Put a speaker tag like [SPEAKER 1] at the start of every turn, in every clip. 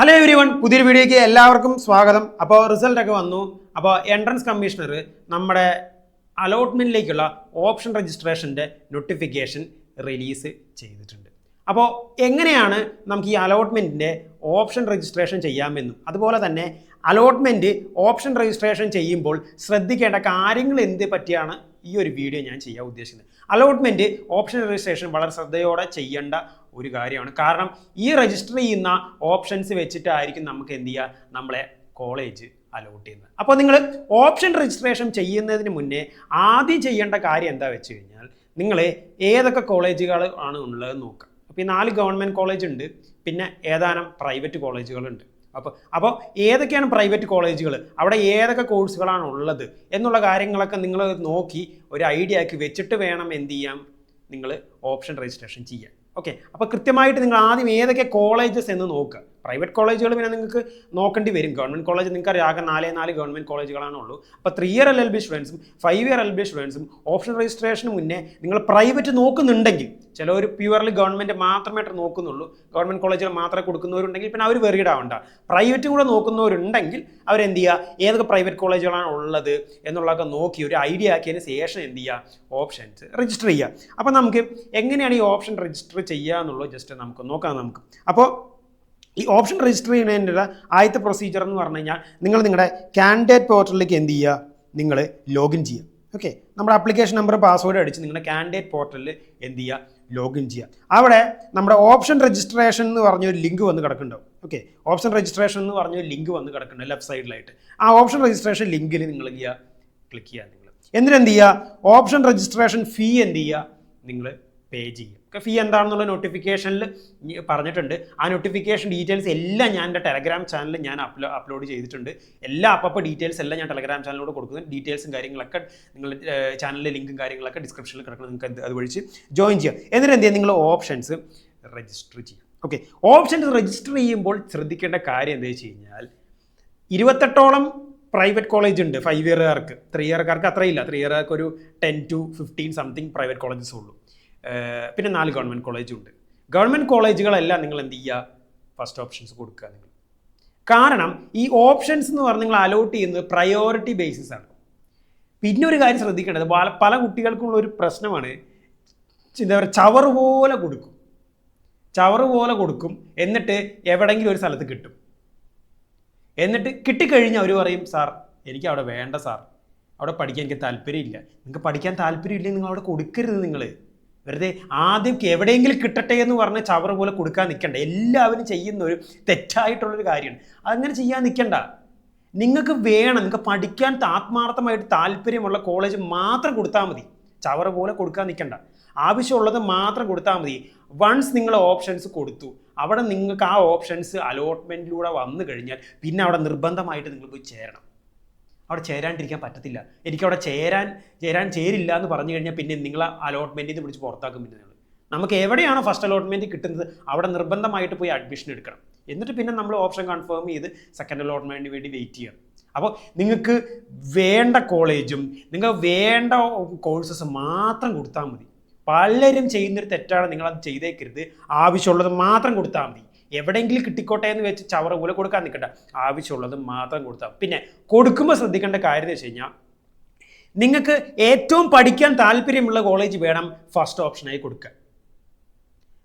[SPEAKER 1] Hello every one, പുതിയൊരു വീഡിയോയ്ക്ക് എല്ലാവർക്കും സ്വാഗതം. അപ്പോൾ റിസൾട്ടൊക്കെ വന്നു. അപ്പോൾ എൻട്രൻസ് കമ്മീഷണർ നമ്മുടെ അലോട്ട്മെൻറ്റിലേക്കുള്ള ഓപ്ഷൻ രജിസ്ട്രേഷൻ്റെ നോട്ടിഫിക്കേഷൻ റിലീസ് ചെയ്തിട്ടുണ്ട്. അപ്പോൾ എങ്ങനെയാണ് നമുക്ക് ഈ അലോട്ട്മെൻറ്റിൻ്റെ ഓപ്ഷൻ രജിസ്ട്രേഷൻ ചെയ്യാമെന്നും അതുപോലെ തന്നെ അലോട്ട്മെൻറ്റ് ഓപ്ഷൻ രജിസ്ട്രേഷൻ ചെയ്യുമ്പോൾ ശ്രദ്ധിക്കേണ്ട കാര്യങ്ങൾ എന്ത് പറ്റിയാണ് ഈ ഒരു വീഡിയോ ഞാൻ ചെയ്യാൻ ഉദ്ദേശിക്കുന്നത്. അലോട്ട്മെൻറ്റ് ഓപ്ഷൻ രജിസ്ട്രേഷൻ വളരെ ശ്രദ്ധയോടെ ചെയ്യേണ്ട ഒരു കാര്യമാണ്. കാരണം ഈ രജിസ്റ്റർ ചെയ്യുന്ന ഓപ്ഷൻസ് വെച്ചിട്ടായിരിക്കും നമുക്ക് എന്ത് ചെയ്യുക, നമ്മളെ കോളേജ് അലോട്ട് ചെയ്യുന്നത്. അപ്പോൾ നിങ്ങൾ ഓപ്ഷൻ രജിസ്ട്രേഷൻ ചെയ്യുന്നതിന് മുന്നേ ആദ്യം ചെയ്യേണ്ട കാര്യം എന്താ വെച്ച് കഴിഞ്ഞാൽ, നിങ്ങൾ ഏതൊക്കെ കോളേജുകൾ ആണ് ഉള്ളതെന്ന് നോക്കുക. അപ്പോൾ ഈ 4 ഗവൺമെൻറ് കോളേജ് ഉണ്ട്, പിന്നെ ഏതാനും പ്രൈവറ്റ് കോളേജുകളുണ്ട്. അപ്പോൾ ഏതൊക്കെയാണ് പ്രൈവറ്റ് കോളേജുകൾ, അവിടെ ഏതൊക്കെ കോഴ്സുകളാണ് ഉള്ളത് എന്നുള്ള കാര്യങ്ങളൊക്കെ നിങ്ങൾ നോക്കി ഒരു ഐഡിയ ആക്കി വെച്ചിട്ട് വേണം എന്ത് ചെയ്യാം, നിങ്ങൾ ഓപ്ഷൻ രജിസ്ട്രേഷൻ ചെയ്യാൻ. ഓക്കെ, അപ്പോൾ കൃത്യമായിട്ട് നിങ്ങൾ ആദ്യം ഏതൊക്കെ കോളേജസ് എന്ന് നോക്കുക. പ്രൈവറ്റ് കോളേജുകൾ പിന്നെ നിങ്ങൾക്ക് നോക്കേണ്ടി വരും. ഗവൺമെൻറ് കോളേജ് നിങ്ങൾക്ക് അറിയാം, ആകെ 4 ഗവൺമെൻറ് കോളേജുകളാണുള്ളൂ. അപ്പോൾ 3 ഇയർ LLB സ്റ്റുഡൻസും 5 ഇയർ LLB സ്റ്റുഡൻസും ഓപ്ഷൻ രജിസ്ട്രേഷന് മുന്നേ നിങ്ങൾ പ്രൈവറ്റ് നോക്കുന്നുണ്ടെങ്കിൽ, ചിലവർ പ്യുവർലി ഗവൺമെൻറ് മാത്രമായിട്ട് നോക്കുന്നുള്ളൂ, ഗവൺമെൻറ് കോളേജുകൾ മാത്രമേ കൊടുക്കുന്നവരുണ്ടെങ്കിൽ പിന്നെ അവർ വെറിഡ് ആവണ്ട. പ്രൈവറ്റും കൂടെ നോക്കുന്നവരുണ്ടെങ്കിൽ അവരെന്ത് ചെയ്യുക, ഏതൊക്കെ പ്രൈവറ്റ് കോളേജുകളാണ് ഉള്ളത് എന്നുള്ളതൊക്കെ നോക്കി ഒരു ഐഡിയ ആക്കിയതിന് ശേഷം എന്ത് ചെയ്യുക, ഓപ്ഷൻസ് രജിസ്റ്റർ ചെയ്യുക. അപ്പോൾ നമുക്ക് എങ്ങനെയാണ് ഈ ഓപ്ഷൻ രജിസ്റ്റർ ചെയ്യുക എന്നുള്ളത് ജസ്റ്റ് നമുക്ക് നോക്കാം. അപ്പോൾ ഈ ഓപ്ഷൻ രജിസ്റ്റർ ചെയ്യുന്നതിൻ്റെ ആദ്യത്തെ പ്രൊസീജിയർ എന്ന് പറഞ്ഞു കഴിഞ്ഞാൽ, നിങ്ങൾ നിങ്ങളുടെ കാൻഡിഡേറ്റ് പോർട്ടലിലേക്ക് എന്ത് ചെയ്യുക, നിങ്ങൾ ലോഗിൻ ചെയ്യുക. ഓക്കെ, നമ്മുടെ ആപ്ലിക്കേഷൻ നമ്പർ പാസ്വേഡ് അടിച്ച് നിങ്ങളുടെ കാൻഡിഡേറ്റ് പോർട്ടലിൽ എന്ത് ചെയ്യുക, ലോഗിൻ ചെയ്യുക. അവിടെ നമ്മുടെ ഓപ്ഷൻ രജിസ്ട്രേഷൻ എന്ന് പറഞ്ഞൊരു ലിങ്ക് വന്ന് കിടക്കുന്നുണ്ടാവും. ഓക്കെ, ഓപ്ഷൻ രജിസ്ട്രേഷൻ എന്ന് പറഞ്ഞൊരു ലിങ്ക് വന്ന് കിടക്കുന്നുണ്ട് ലെഫ്റ്റ് സൈഡിലായിട്ട്. ആ ഓപ്ഷൻ രജിസ്ട്രേഷൻ ലിങ്കിൽ നിങ്ങൾ ക്ലിക്ക് ചെയ്യുക. എന്നിട്ട് എന്ത് ചെയ്യുക, ഓപ്ഷൻ രജിസ്ട്രേഷൻ ഫീ എന്ത് ചെയ്യുക, നിങ്ങൾ പേ ചെയ്യും. ഫീ എന്താണെന്നുള്ള നോട്ടിഫിക്കേഷനിൽ പറഞ്ഞിട്ടുണ്ട്. ആ നോട്ടിഫിക്കേഷൻ ഡീറ്റെയിൽസ് എല്ലാം ഞാൻ എൻ്റെ ടെലഗ്രാം ചാനലിൽ ഞാൻ അപ്ലോഡ് ചെയ്തിട്ടുണ്ട്. എല്ലാ ഡീറ്റെയിൽസ് എല്ലാം ഞാൻ ടെലഗ്രാം ചാനലിലൂടെ കൊടുക്കുന്നത്. ഡീറ്റെയിൽസും കാര്യങ്ങളൊക്കെ നിങ്ങൾ ചാനലിലെ ലിങ്കും കാര്യങ്ങളൊക്കെ ഡിസ്ക്രിപ്ഷനിൽ കിടക്കണം, നിങ്ങൾക്ക് അത് വഴിച്ച് ജോയിൻ ചെയ്യാം. എന്നിട്ട് എന്ത് ചെയ്യുക, നിങ്ങൾ ഓപ്ഷൻസ് രജിസ്റ്റർ ചെയ്യാം. ഓക്കെ, ഓപ്ഷൻസ് രജിസ്റ്റർ ചെയ്യുമ്പോൾ ശ്രദ്ധിക്കേണ്ട കാര്യം എന്താ വെച്ച് കഴിഞ്ഞാൽ, 28ഓളം പ്രൈവറ്റ് കോളേജ് ഉണ്ട് 5 ഇയറുകാർക്ക്. 3 ഇയറുകാർക്ക് അത്രയില്ല. 3 ഇയറുകാർക്ക് ഒരു 10 to 15 സംതിങ് പ്രൈവറ്റ് കോളേജസ് ഉള്ളൂ. പിന്നെ 4 ഗവൺമെൻറ് കോളേജും ഉണ്ട്. ഗവൺമെൻറ് കോളേജുകളെല്ലാം നിങ്ങൾ എന്ത് ചെയ്യുക, ഫസ്റ്റ് ഓപ്ഷൻസ് കൊടുക്കുക നിങ്ങൾ. കാരണം ഈ ഓപ്ഷൻസ് എന്ന് പറഞ്ഞാൽ നിങ്ങൾ അലോട്ട് ചെയ്യുന്നത് പ്രയോറിറ്റി ബേസിസ് ആണ്. പിന്നെ ഒരു കാര്യം ശ്രദ്ധിക്കേണ്ടത്, പല കുട്ടികൾക്കുള്ള ഒരു പ്രശ്നമാണ്, എന്താ പറയുക, ചവറ് പോലെ കൊടുക്കും എന്നിട്ട് എവിടെയെങ്കിലും ഒരു സ്ഥലത്ത് കിട്ടും. എന്നിട്ട് കിട്ടിക്കഴിഞ്ഞാൽ അവർ പറയും, സാർ എനിക്ക് അവിടെ വേണ്ട സാർ, അവിടെ പഠിക്കാൻ എനിക്ക് താല്പര്യമില്ല. നിങ്ങൾക്ക് പഠിക്കാൻ താല്പര്യമില്ലെങ്കിൽ നിങ്ങൾ അവിടെ കൊടുക്കരുത്. നിങ്ങൾ വെറുതെ ആദ്യം എവിടെയെങ്കിലും കിട്ടട്ടെ എന്ന് പറഞ്ഞ് ചവറ് പോലെ കൊടുക്കാൻ നിൽക്കണ്ട. എല്ലാവരും ചെയ്യുന്ന ഒരു തെറ്റായിട്ടുള്ളൊരു കാര്യമാണ്. അങ്ങനെ ചെയ്യാൻ നിൽക്കണ്ട. നിങ്ങൾക്ക് വേണം, നിങ്ങൾക്ക് പഠിക്കാൻ ആത്മാർത്ഥമായിട്ട് താല്പര്യമുള്ള കോളേജ് മാത്രം കൊടുത്താൽ മതി. ചവറ് പോലെ കൊടുക്കാൻ നിൽക്കണ്ട. ആവശ്യമുള്ളത് മാത്രം കൊടുത്താൽ മതി. വൺസ് നിങ്ങൾ ഓപ്ഷൻസ് കൊടുത്തു, അവിടെ നിങ്ങൾക്ക് ആ ഓപ്ഷൻസ് അലോട്ട്മെൻറ്റിലൂടെ വന്നു കഴിഞ്ഞാൽ പിന്നെ അവിടെ നിർബന്ധമായിട്ട് നിങ്ങൾ പോയി ചേരണം. അവിടെ ചേരാണ്ടിരിക്കാൻ പറ്റത്തില്ല. എനിക്കവിടെ ചേരില്ല എന്ന് പറഞ്ഞു കഴിഞ്ഞാൽ പിന്നെ നിങ്ങൾ അലോട്ട്മെൻറ്റിൽ നിന്ന് വിളിച്ച് പുറത്താക്കും. പിന്നെ നമുക്ക് എവിടെയാണോ ഫസ്റ്റ് അലോട്ട്മെൻറ്റ് കിട്ടുന്നത് അവിടെ നിർബന്ധമായിട്ട് പോയി അഡ്മിഷൻ എടുക്കണം. എന്നിട്ട് പിന്നെ നമ്മൾ ഓപ്ഷൻ കൺഫേം ചെയ്ത് സെക്കൻഡ് അലോട്ട്മെൻറ്റിന് വേണ്ടി വെയിറ്റ് ചെയ്യണം. അപ്പോൾ നിങ്ങൾക്ക് വേണ്ട കോളേജും നിങ്ങൾ വേണ്ട കോഴ്സസ് മാത്രം കൊടുത്താൽ മതി. പലരും ചെയ്യുന്നൊരു തെറ്റാണ്, നിങ്ങളത് ചെയ്തേക്കരുത്. ആവശ്യമുള്ളത് മാത്രം കൊടുത്താൽ മതി. എവിടെയെങ്കിലും കിട്ടിക്കോട്ടെ എന്ന് വെച്ച് ചവറ് പോലെ കൊടുക്കാൻ നിൽക്കണ്ട. ആവശ്യമുള്ളത് മാത്രം കൊടുത്താൽ. പിന്നെ കൊടുക്കുമ്പോൾ ശ്രദ്ധിക്കേണ്ട കാര്യം എന്ന് വെച്ച് കഴിഞ്ഞാൽ, നിങ്ങൾക്ക് ഏറ്റവും പഠിക്കാൻ താല്പര്യമുള്ള കോളേജ് വേണം ഫസ്റ്റ് ഓപ്ഷനായി കൊടുക്കുക.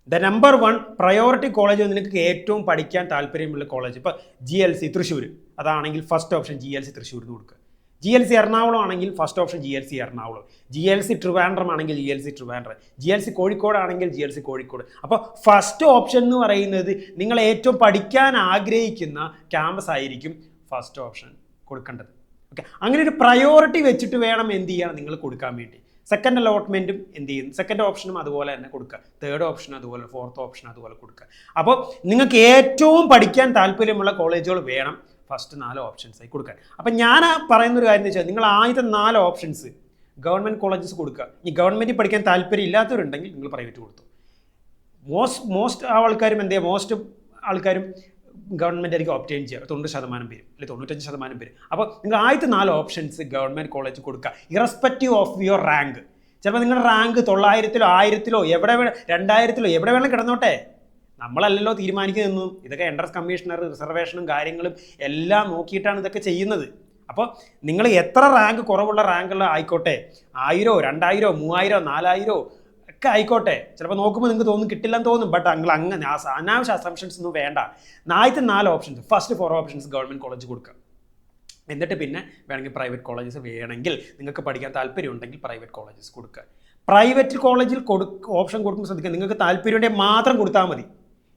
[SPEAKER 1] ദ നമ്പർ 1 പ്രയോറിറ്റി കോളേജ് നിങ്ങൾക്ക് ഏറ്റവും പഠിക്കാൻ താല്പര്യമുള്ള കോളേജ്. ഇപ്പോൾ GLC തൃശ്ശൂർ അതാണെങ്കിൽ ഫസ്റ്റ് ഓപ്ഷൻ GLC തൃശ്ശൂരിന് കൊടുക്കുക. GLC എറണാകുളം ആണെങ്കിൽ first option GLC Ernakulam. GLC Trivandrum ആണെങ്കിൽ GLC ട്രിവാൻഡ്രം. GLC കോഴിക്കോട് ആണെങ്കിൽ GLC കോഴിക്കോട്. അപ്പോൾ ഫസ്റ്റ് ഓപ്ഷൻ എന്ന് പറയുന്നത് നിങ്ങൾ ഏറ്റവും പഠിക്കാൻ ആഗ്രഹിക്കുന്ന ക്യാമ്പസ് ആയിരിക്കും ഫസ്റ്റ് ഓപ്ഷൻ കൊടുക്കേണ്ടത്. ഓക്കെ, അങ്ങനെ ഒരു പ്രയോറിറ്റി വെച്ചിട്ട് വേണം എന്ത് ചെയ്യണം, നിങ്ങൾ കൊടുക്കാൻ വേണ്ടി. സെക്കൻഡ് അലോട്ട്മെൻറ്റും എന്ത് ചെയ്യും, സെക്കൻഡ് ഓപ്ഷനും അതുപോലെ തന്നെ കൊടുക്കുക. തേർഡ് ഓപ്ഷൻ അതുപോലെ, ഫോർത്ത് ഓപ്ഷൻ അതുപോലെ കൊടുക്കുക. അപ്പോൾ നിങ്ങൾക്ക് ഏറ്റവും പഠിക്കാൻ താല്പര്യമുള്ള കോളേജുകൾ വേണം ഫസ്റ്റ് 4 ഓപ്ഷൻസായി കൊടുക്കാൻ. അപ്പം ഞാൻ പറയുന്നൊരു കാര്യം എന്ന് വെച്ചാൽ, നിങ്ങൾ ആദ്യത്തെ 4 ഓപ്ഷൻസ് ഗവൺമെൻറ് കോളേജസ് കൊടുക്കുക. ഈ ഗവൺമെൻറ്റിൽ പഠിക്കാൻ താല്പര്യം ഇല്ലാത്തവരുണ്ടെങ്കിൽ നിങ്ങൾ പ്രൈവറ്റ് കൊടുത്തു. മോസ്റ്റ് ആൾക്കാരും ഗവൺമെൻറ് ആയിരിക്കും ഒബ്റ്റെയിൻ ചെയ്യുക. 90% പേര് അല്ലെങ്കിൽ 95% പേര്. അപ്പോൾ നിങ്ങൾ ആദ്യത്തെ 4 ഓപ്ഷൻസ് ഗവൺമെൻറ് കോളേജ് കൊടുക്കുക, ഇറസ്പെക്റ്റീവ് ഓഫ് യുവർ റാങ്ക്. ചിലപ്പോൾ നിങ്ങളുടെ റാങ്ക് 900-ലോ 1000-ലോ എവിടെ 2000-ലോ എവിടെ വേണം കിടന്നോട്ടെ, നമ്മളല്ലല്ലോ തീരുമാനിക്കുന്നതെന്നും. ഇതൊക്കെ എൻട്രൻസ് കമ്മീഷണർ റിസർവേഷനും കാര്യങ്ങളും എല്ലാം നോക്കിയിട്ടാണ് ഇതൊക്കെ ചെയ്യുന്നത്. അപ്പോൾ നിങ്ങൾ എത്ര റാങ്ക് കുറവുള്ള റാങ്കുള്ള ആയിക്കോട്ടെ, 1000, 2000, 3000, 4000 ഒക്കെ ആയിക്കോട്ടെ, ചിലപ്പോൾ നോക്കുമ്പോൾ നിങ്ങൾക്ക് തോന്നും കിട്ടില്ലെന്ന് തോന്നും. ബട്ട് നിങ്ങൾ അങ്ങനെ അനാവശ്യ അസംഷൻസ് ഒന്നും വേണ്ട. ആദ്യത്തെ 4 options, first 4 options government college കൊടുക്കുക. എന്നിട്ട് പിന്നെ വേണമെങ്കിൽ പ്രൈവറ്റ് കോളേജസ് വേണമെങ്കിൽ നിങ്ങൾക്ക് പഠിക്കാൻ താല്പര്യമുണ്ടെങ്കിൽ പ്രൈവറ്റ് കോളേജസ് കൊടുക്കുക. പ്രൈവറ്റ് കോളേജിൽ ഓപ്ഷൻ കൊടുക്കുമ്പോൾ ശ്രദ്ധിക്കുക, നിങ്ങൾക്ക് താല്പര്യമുണ്ടെങ്കിൽ മാത്രം കൊടുത്താൽ മതി,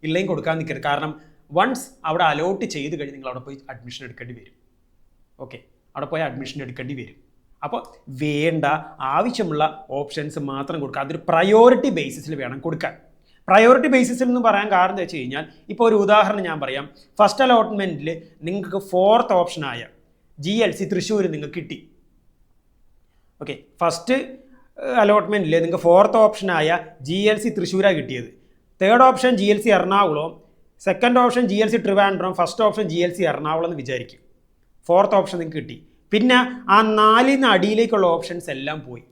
[SPEAKER 1] ഇല്ലെങ്കിൽ കൊടുക്കാൻ നിൽക്കരുത്. കാരണം വൺസ് അവിടെ അലോട്ട് ചെയ്ത് കഴിഞ്ഞ് നിങ്ങൾ അവിടെ പോയി അഡ്മിഷൻ എടുക്കേണ്ടി വരും. ഓക്കെ, അവിടെ പോയി അഡ്മിഷൻ എടുക്കേണ്ടി വരും. അപ്പോൾ വേണ്ട ആവശ്യമുള്ള ഓപ്ഷൻസ് മാത്രം കൊടുക്കുക. അതൊരു പ്രയോറിറ്റി ബേസിസിൽ വേണം കൊടുക്കാൻ. പ്രയോറിറ്റി ബേസിസിൽ എന്ന് പറയാൻ കാരണം എന്താ വെച്ച് കഴിഞ്ഞാൽ, ഇപ്പോൾ ഒരു ഉദാഹരണം ഞാൻ പറയാം. ഫസ്റ്റ് അലോട്ട്മെൻറ്റിൽ നിങ്ങൾക്ക് 4th ഓപ്ഷനായ GLC തൃശ്ശൂർ നിങ്ങൾക്ക് കിട്ടി. ഓക്കെ, ഫസ്റ്റ് അലോട്ട്മെൻറ്റിൽ നിങ്ങൾക്ക് 4th ഓപ്ഷനായ GLC തൃശ്ശൂരാണ് കിട്ടിയത്. 3rd option GLC Ernakulam, 2nd option GLC Trivandrum, first option GLC Ernakulam എന്ന് വിചാരിക്കും. 4th ഓപ്ഷൻ നിങ്ങൾക്ക് കിട്ടി. പിന്നെ ആ 4 അടിയിലേക്കുള്ള ഓപ്ഷൻസ് എല്ലാം പോയി.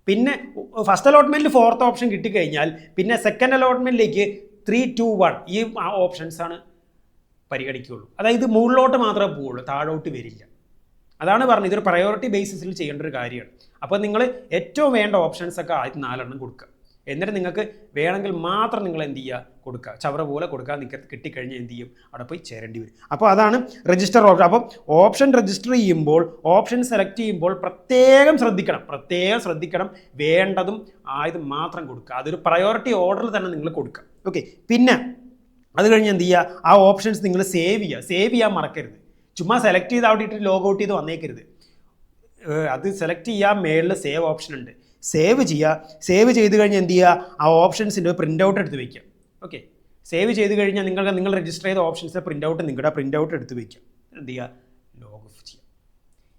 [SPEAKER 1] പിന്നെ ഫസ്റ്റ് അലോട്ട്മെൻറ്റിൽ 4th ഓപ്ഷൻ കിട്ടിക്കഴിഞ്ഞാൽ പിന്നെ സെക്കൻഡ് അലോട്ട്മെൻറ്റിലേക്ക് 3, 2, 1 ഈ ഓപ്ഷൻസാണ് പരിഗണിക്കുകയുള്ളൂ. അതായത് മുകളിലോട്ട് മാത്രമേ പോവുള്ളൂ, താഴോട്ട് വരില്ല. അതാണ് പറഞ്ഞത്, ഇതൊരു പ്രയോറിറ്റി ബേസിസിൽ ചെയ്യേണ്ട ഒരു കാര്യമാണ്. അപ്പോൾ നിങ്ങൾ ഏറ്റവും വേണ്ട ഓപ്ഷൻസൊക്കെ ആദ്യം 4 എണ്ണം കൊടുക്കുക. എന്നിട്ട് നിങ്ങൾക്ക് വേണമെങ്കിൽ മാത്രം നിങ്ങൾ എന്ത് ചെയ്യുക, കൊടുക്കുക. ചവറ പോലെ കൊടുക്കാൻ നിൽക്കരുത്. കിട്ടിക്കഴിഞ്ഞാൽ എന്ത് ചെയ്യും, അവിടെ പോയി ചേരേണ്ടി വരും. അപ്പോൾ അതാണ് രജിസ്റ്റർ ഓപ്ഷൻ. അപ്പം ഓപ്ഷൻ രജിസ്റ്റർ ചെയ്യുമ്പോൾ, ഓപ്ഷൻ സെലക്ട് ചെയ്യുമ്പോൾ പ്രത്യേകം ശ്രദ്ധിക്കണം. വേണ്ടതും ആയതും മാത്രം കൊടുക്കുക. അതൊരു പ്രയോറിറ്റി ഓർഡറിൽ തന്നെ നിങ്ങൾ കൊടുക്കുക. ഓക്കെ, പിന്നെ അത് കഴിഞ്ഞ് എന്ത് ചെയ്യുക, ആ ഓപ്ഷൻസ് നിങ്ങൾ സേവ് ചെയ്യാൻ മറക്കരുത്. ചുമ്മാ സെലക്ട് ചെയ്ത് അവിടെ ഇട്ടിട്ട് ലോഗ് ഔട്ട് ചെയ്ത് വന്നേക്കരുത്. അത് സെലക്ട് ചെയ്യാൻ മേളിൽ സേവ് ഓപ്ഷൻ ഉണ്ട്. സേവ് ചെയ്ത് കഴിഞ്ഞ് എന്ത് ചെയ്യുക, ആ ഓപ്ഷൻസിൻ്റെ പ്രിൻ്റ് ഔട്ട് എടുത്ത് വയ്ക്കുക. ഓക്കെ, സേവ് ചെയ്ത് കഴിഞ്ഞാൽ നിങ്ങൾ രജിസ്റ്റർ ചെയ്ത ഓപ്ഷൻസിൻ്റെ നിങ്ങളുടെ പ്രിൻ്റ് ഔട്ട് എടുത്ത് വയ്ക്കുക. എന്ത് ചെയ്യുക, ലോഗ് ഓഫ് ചെയ്യുക.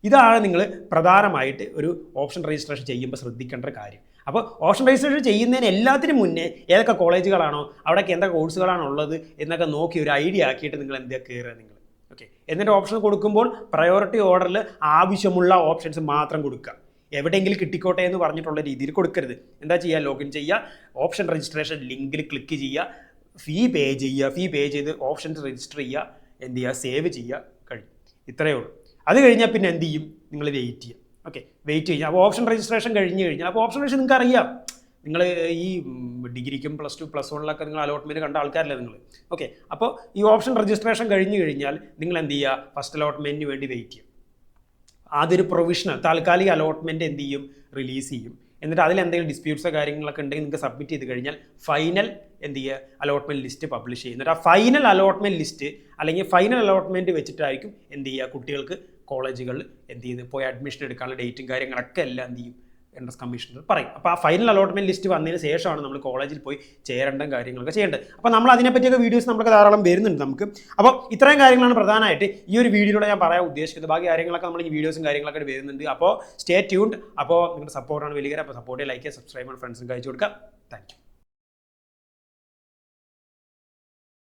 [SPEAKER 1] ഇതാണ് നിങ്ങൾ പ്രധാനമായിട്ട് ഒരു ഓപ്ഷൻ രജിസ്ട്രേഷൻ ചെയ്യുമ്പോൾ ശ്രദ്ധിക്കേണ്ട ഒരു കാര്യം. അപ്പോൾ ഓപ്ഷൻ രജിസ്ട്രേഷൻ ചെയ്യുന്നതിന് എല്ലാത്തിനും മുന്നേ ഏതൊക്കെ കോളേജുകളാണോ, അവിടേക്ക് എന്തൊക്കെ കോഴ്സുകളാണോ ഉള്ളത് എന്നൊക്കെ നോക്കി ഒരു ഐഡിയ ആക്കിയിട്ട് നിങ്ങൾ എന്താ കയറുക നിങ്ങൾ. ഓക്കെ, എന്നിട്ട് ഓപ്ഷൻ കൊടുക്കുമ്പോൾ പ്രയോറിറ്റി ഓർഡറിൽ ആവശ്യമുള്ള ഓപ്ഷൻസ് മാത്രം കൊടുക്കുക. എവിടെയെങ്കിലും കിട്ടിക്കോട്ടെ എന്ന് പറഞ്ഞിട്ടുള്ള രീതിയിൽ കൊടുക്കരുത്. എന്താ ചെയ്യുക, ലോഗിൻ ചെയ്യുക, ഓപ്ഷൻ രജിസ്ട്രേഷൻ ലിങ്കിൽ ക്ലിക്ക് ചെയ്യുക, ഫീ പേ ചെയ്ത് ഓപ്ഷൻസ് രജിസ്റ്റർ ചെയ്യുക, എന്ത് ചെയ്യുക, സേവ് ചെയ്യുക, കഴിയും. ഇത്രയേ ഉള്ളൂ. അത് കഴിഞ്ഞാൽ പിന്നെ എന്ത് ചെയ്യും, നിങ്ങൾ വെയിറ്റ് ചെയ്യുക. ഓക്കെ, വെയിറ്റ് ചെയ്യുക. അപ്പോൾ ഓപ്ഷൻ രജിസ്ട്രേഷൻ കഴിഞ്ഞ് കഴിഞ്ഞാൽ, അപ്പോൾ ഓപ്ഷൻ രജിസ്ട്രേഷൻ നിങ്ങൾക്ക് അറിയാം. നിങ്ങൾ ഈ ഡിഗ്രിക്കും +2, +1 നിങ്ങൾ അലോട്ട്മെൻറ്റ് കണ്ട ആൾക്കാരല്ലേ നിങ്ങൾ. ഓക്കെ, അപ്പോൾ ഈ ഓപ്ഷൻ രജിസ്ട്രേഷൻ കഴിഞ്ഞ് കഴിഞ്ഞാൽ നിങ്ങൾ എന്ത് ചെയ്യുക, ഫസ്റ്റ് അലോട്ട്മെൻറ്റിന് വേണ്ടി വെയിറ്റ് ചെയ്യുക. അതൊരു പ്രൊവിഷണൽ താൽക്കാലിക അലോട്ട്മെൻറ്റ് എന്ത് ചെയ്യും, റിലീസ് ചെയ്യും. എന്നിട്ട് അതിൽ എന്തെങ്കിലും ഡിസ്പ്യൂട്ട്സോ കാര്യങ്ങളൊക്കെ ഉണ്ടെങ്കിൽ നിങ്ങൾക്ക് സബ്മിറ്റ് ചെയ്ത് കഴിഞ്ഞാൽ ഫൈനൽ എന്ത് ചെയ്യുക, അലോട്ട്മെൻറ്റ് ലിസ്റ്റ് പബ്ലിഷ് ചെയ്യും. എന്നിട്ട് ആ ഫൈനൽ അലോട്ട്മെൻറ്റ് ലിസ്റ്റ് അല്ലെങ്കിൽ ഫൈനൽ അലോട്ട്മെൻറ്റ് വെച്ചിട്ടായിരിക്കും എന്ത് ചെയ്യുക, കുട്ടികൾക്ക് കോളേജുകളിൽ എന്ത് ചെയ്യുന്നത് പോയി അഡ്മിഷൻ എടുക്കാനുള്ള ഡേറ്റും കാര്യങ്ങളൊക്കെ എല്ലാം എന്ത് ചെയ്യും, എൻട്രൻസ് കമ്മീഷണർ പറയും. അപ്പോൾ ആ ഫൈനൽ അലോട്ട്മെൻറ്റ് ലിസ്റ്റ് വന്നതിന് ശേഷമാണ് നമ്മൾ കോളേജിൽ പോയി ചേരേണ്ട കാര്യങ്ങളൊക്കെ ചെയ്യേണ്ടത്. അപ്പോൾ നമ്മൾ അതിനെപ്പറ്റിയൊക്കെ വീഡിയോസ് നമുക്ക് ധാരാളം വരുന്നുണ്ട് നമുക്ക്. അപ്പോൾ ഇത്രയും കാര്യങ്ങളാണ് പ്രധാനമായിട്ട് ഈ ഒരു വീഡിയോയിലൂടെ ഞാൻ പറയാൻ ഉദ്ദേശിക്കുന്നത്. ബാക്കി കാര്യങ്ങളൊക്കെ നമ്മൾ ഈ വീഡിയോസും കാര്യങ്ങളൊക്കെ വരുന്നുണ്ട്. അപ്പോൾ സ്റ്റേ ട്യൂൺഡ്. അപ്പോൾ നിങ്ങളുടെ സപ്പോർട്ടാണ് വലിയ കാര്യം. അപ്പോൾ സപ്പോർട്ട് ലൈക്ക് ചെയ്യുക, സബ്സ്ക്രൈബ് ചെയ്യുക, ഫ്രണ്ട്സിന് അയച്ചു കൊടുക്കുക. Thank you.